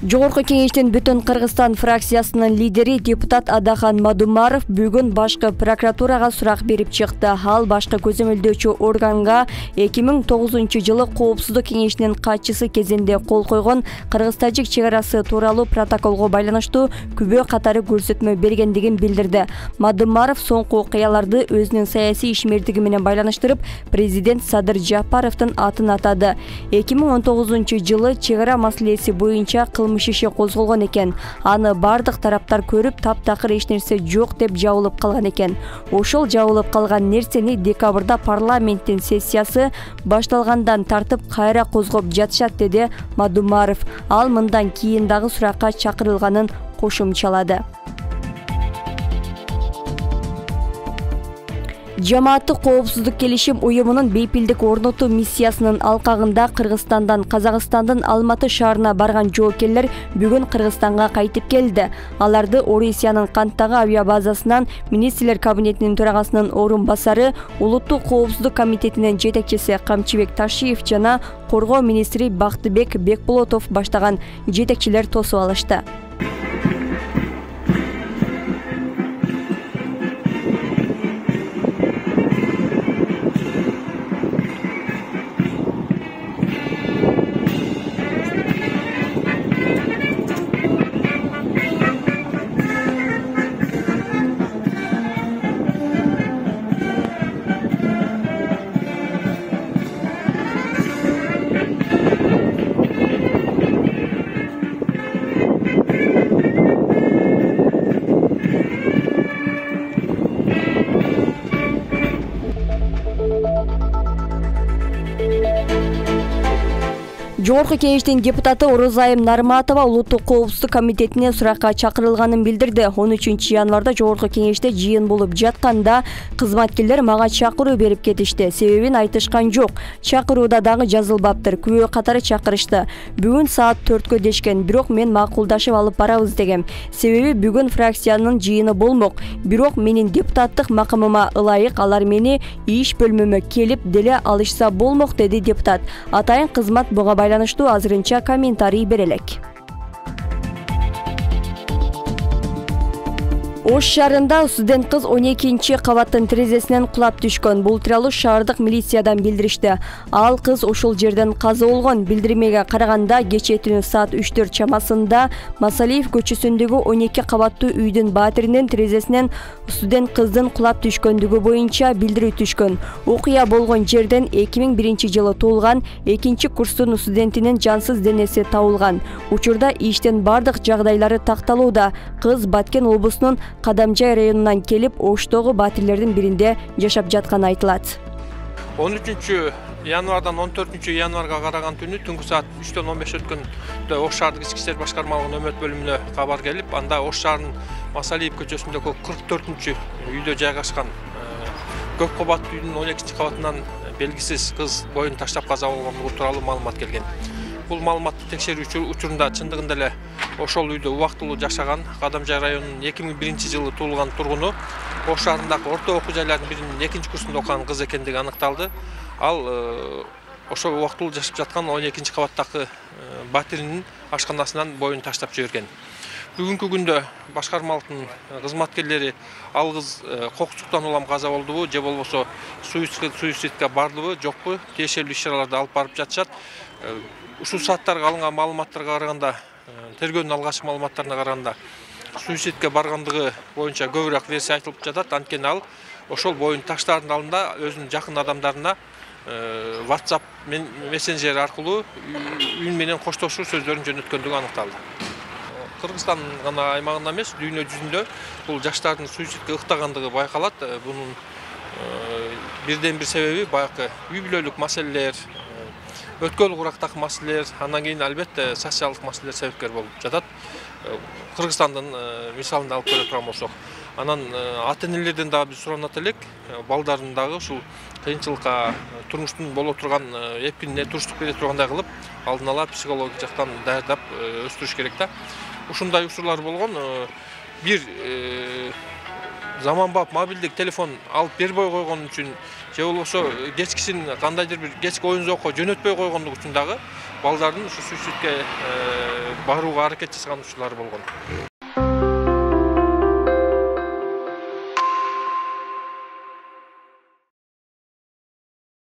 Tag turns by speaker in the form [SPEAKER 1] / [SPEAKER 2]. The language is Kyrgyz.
[SPEAKER 1] Жогорку кеңештин Бүтүн Кыргызстан фракциясынын лидери депутат Адахан Мадумаров бүгүн башкы прокуратурага сурак берип чыкты. Ал башкы көзөмөлдөөчү органга 2009 жылы Коопсуздук кеңешинин катчысы кезинде кол койгон Кыргыз-Тажик чек арасы тууралуу протоколго байланыштуу күбө катары көрсөтмө бергендигин билдирди. Мадумаров соңку окуяларды өзүнүн саясий ишмердиги менен байланыштырып, президент Садыр Жапаровдун атын атады. 2019 жылы чек ара маселеси боюнча кылмыш иши козголгон экен. Аны бардык тараптар көрүп, таптакыр эч нерсе жок деп жабылып калган экен. Ошол жабылып калган нерсени декабрда парламенттин сессиясы башталгандан тартып кайра козгоп жатышат, деди Мадумаров. Ал мындан кийин дагы суракка чакырылганын кошумчалады. Жамааттык коопсуздук келишим уюмунун бейпилдик орнотуу миссиясынын алкагында Кыргызстандан Казакстандын Алматы шаарына барган жоокерлер бүгүн Кыргызстанга кайтып келди. Аларды Орусиянын Канттагы авиабазасынан министрлер кабинетинин төрагасынын орун басары, Улуттук коопсуздук комитетинин жетекчиси Камчыбек Ташиев жана Коргоо министри Бактыбек Бекболотов баштаган жетекчилер тосуп алышты. Жогорку кеңештин депутаты Орозайым Нарматова Улуттук коопсуздук комитетине суракка чакырылганын билдирди. 13 январда Жогорку кеңеште жыйын болуп жатканда кызматкерлер мага чакыруу берип кетишти. Себебин айтышкан жок. Чакырууда дагы жазылбаптыр. Күбө катары чакырышты. Бүгүн саат 4кө дешкен, бирок мен макулдашып алып барабыз дегем. Себеби бүгүн фракциянын жыйыны болмок. Бирок менин депутаттык макамыма ылайык алар мени иш бөлмөмө келип деле алышса болмок, деди депутат. Атайын кызмат буга байланыштуу азырынча комментарий берелек. Ош шаарында студент кыз 12-кабаттын терезесинен кулап түшкөн. Бул тууралуу шаардык милициядан билдиришти. Ал кыз ошол жерден каза болгон. Билдирмеге караганда кечээ түнү саат 3-4 чамасында Масалиев көчөсүндөгү 12-кабаттуу үйдүн батиринин терезесинен студент кыздын кулап түшкөндүгү боюнча билдирүү түшкөн. Окуя болгон жерден 2001 жылы туулган 2-курстун студентинин жансыз денеси табылган. Учурда иштин бардык жагдайлары такталууда. Кыз Баткен облусунун Кадамжай районунан келип, Оштогу батирлердин биринде жашап жатканы айтылат.
[SPEAKER 2] 13 январдан 14 январга караган түнү түнгү саат 3-төн 15 өткөндө Ош шаардык ички иштер башкармалыгынын өмөт бөлүмүнө кабар келип, анда Ош шаарынын Масалиев көчөсүндөгү 44-үйдө жайгашкан көп кабаттуу үйдүн 12-кабатынан белгисиз кыз боюн таштап каза болгондугу тууралуу маалымат келген. Бул маалыматты текшерүү учурунда чындыгында эле ошол үйдө убактылуу жашаган Кадамжай районунун 2001 жылы туулган тургуну Ош шаарындагы орто окуу жайлардын биринин 2-курсунда окуган кыз экендиги аныкталды. Ал ошол убактылуу жашап жаткан 12-кабаттагы батиринин ашканасынан боюн таштап жиберген. Бүгүнкү күндө башкармалыктын кызматкерлери ал кыз кокустуктан улам каза болдубу же болбосо суицидке бардыбы жокпу тиешелүү иш-чараларды алып барып жатышат. Ушул сааттарга алынган маалыматтарга караганда, тергөөнүн алгачкы маалыматтарына караганда, суицидке баргандыгы боюнча көбүрөөк версия айтылып жатат. Анткени ал ошол боюн таштаардын алдында өзүнүн жакын адамдарына WhatsApp мессенджер аркылуу үн менен коштошуу сөздөрүн жөнөткөндүгү аныкталды. Кыргызстан гана аймагында эмес, дүйнө жүзүндө бул жаштардын суицидке ыктагандыгы байкалат. Бунун бирден бир себеби баягы үй бүлөлүк маселелер, өткөл курактагы маселелер, андан кийин албетте социалдык маселелер себепкер болуп жатат. Кыргызстандын мисалында алып көрө турган болсок, анан ата-энелерден дагы биз суранат элек, балдарын дагы ушул кыйынчылыкка, турмуштун боло турган эпкинине туруштук бере тургандай кылып, алдын ала психологик жактан даярдап өстүрүш керек да. Ушундай учурлар болгон. Бир заманбап мобилдик телефон алып бербей койгон үчүн же болбосо кечкисин кандайдыр бир кечки оюн зоокко жөнөтпөй койгондугу үчүн дагы балдардын ушу суицидке барууга аракет жасаган учурлар болгон.